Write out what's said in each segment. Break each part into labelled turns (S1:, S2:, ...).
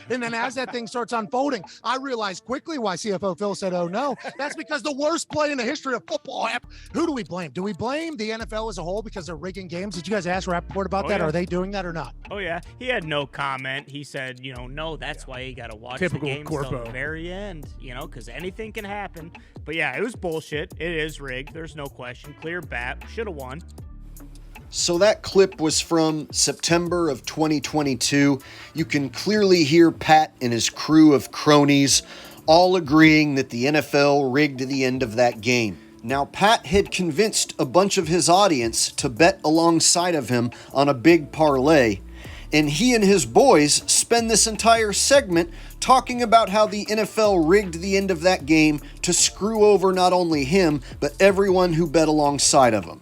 S1: And then as that thing starts unfolding, I realized quickly why CFO Phil said, oh no, that's because the worst play in the history of football happened. Who do we blame? Do we blame the NFL as a whole because they're rigging games? Did you guys ask Rappaport about that?
S2: Yeah.
S1: Are they doing that or not?
S2: Oh, yeah. He had no comment. He said, no, that's why you got to watch
S3: Typical
S2: the games
S3: Corpo.
S2: till the very end, because anything can happen. But, yeah, it was bullshit. It is rigged. There's no question. Clear bat. Should have won.
S4: So that clip was from September of 2022. You can clearly hear Pat and his crew of cronies all agreeing that the NFL rigged the end of that game. Now, Pat had convinced a bunch of his audience to bet alongside of him on a big parlay, and he and his boys spend this entire segment talking about how the NFL rigged the end of that game to screw over not only him, but everyone who bet alongside of him.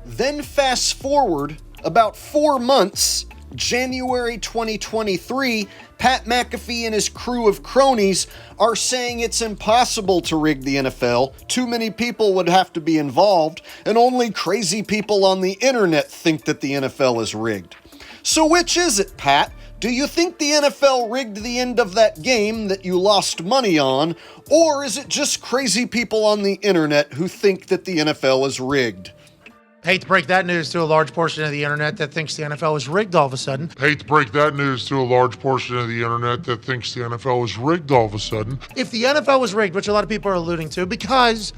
S4: Then fast forward about 4 months, January 2023, Pat McAfee and his crew of cronies are saying it's impossible to rig the NFL, too many people would have to be involved, and only crazy people on the internet think that the NFL is rigged. So which is it, Pat? Do you think the NFL rigged the end of that game that you lost money on, or is it just crazy people on the internet who think that the NFL is rigged?
S1: Hate to break that news to a large portion of the internet that thinks the NFL is rigged all of a sudden.
S5: Hate to break that news to a large portion of the internet that thinks the NFL is rigged all of a sudden.
S1: If the NFL was rigged, which a lot of people are alluding to, because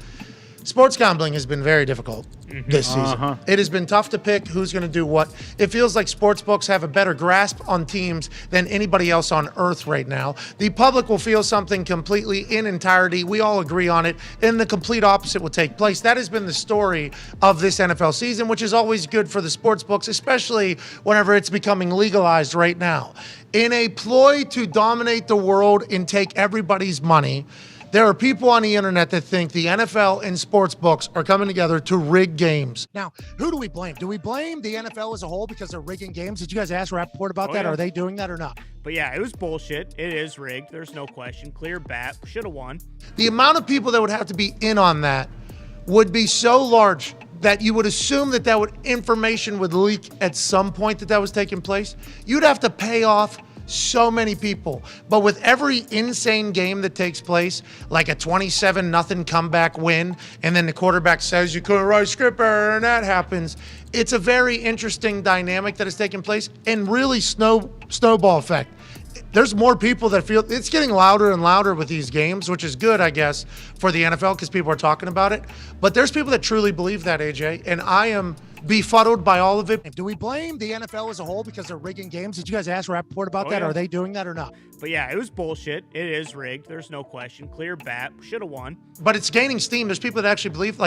S1: sports gambling has been very difficult this season. It has been tough to pick who's going to do what. It feels like sports books have a better grasp on teams than anybody else on earth right now. The public will feel something completely in entirety. We all agree on it, and the complete opposite will take place. That has been the story of this NFL season, which is always good for the sports books, especially whenever it's becoming legalized right now. In a ploy to dominate the world and take everybody's money, there are people on the internet that think the NFL and sports books are coming together to rig games. Now, who do we blame? Do we blame the NFL as a whole because they're rigging games? Did you guys ask Rappaport about that?
S2: Yeah.
S1: Are they doing that or not?
S2: But, yeah, it was bullshit. It is rigged. There's no question. Clear bat. Should have won.
S1: The amount of people that would have to be in on that would be so large that you would assume that information would leak at some point that was taking place. You'd have to pay off so many people. But with every insane game that takes place, like a 27-0 comeback win, and then the quarterback says you couldn't write scripper, and that happens, it's a very interesting dynamic that has taken place, and really snowball effect. There's more people that feel it's getting louder and louder with these games, which is good, I guess, for the NFL because people are talking about it. But there's people that truly believe that, AJ, and I am befuddled by all of it. Do we blame the NFL as a whole because they're rigging games? Did you guys ask Rappaport about that?
S2: Yeah.
S1: Are they doing that or not?
S2: But, yeah, it was bullshit. It is rigged. There's no question. Clear bat. Should have won.
S1: But it's gaining steam. There's people that actually believe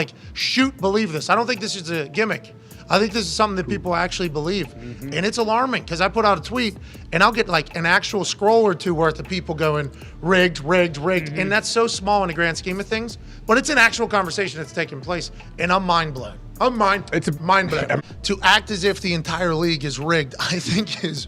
S1: this. I don't think this is a gimmick. I think this is something that people actually believe. And it's alarming because I put out a tweet and I'll get like an actual scroll or two worth of people going rigged. And that's so small in the grand scheme of things, but it's an actual conversation that's taking place and I'm mind blown. It's mind blown. To act as if the entire league is rigged, I think is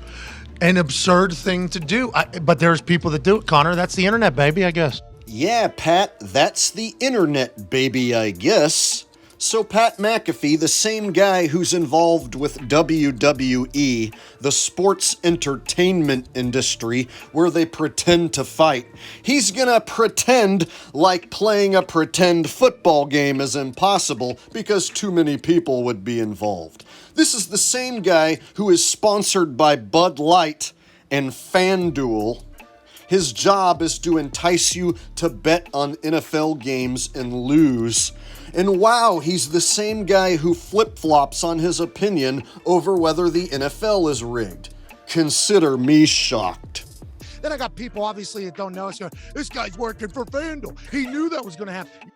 S1: an absurd thing to do. But there's people that do it, Connor. That's the internet, baby, I guess.
S4: Yeah, Pat, that's the internet, baby, I guess. So Pat McAfee, the same guy who's involved with WWE, the sports entertainment industry, where they pretend to fight, he's gonna pretend like playing a pretend football game is impossible because too many people would be involved. This is the same guy who is sponsored by Bud Light and FanDuel. His job is to entice you to bet on NFL games and lose. And wow, he's the same guy who flip-flops on his opinion over whether the NFL is rigged. Consider me shocked.
S1: Then I got people, obviously, that don't know us going, this guy's working for FanDuel. He knew that was going to happen.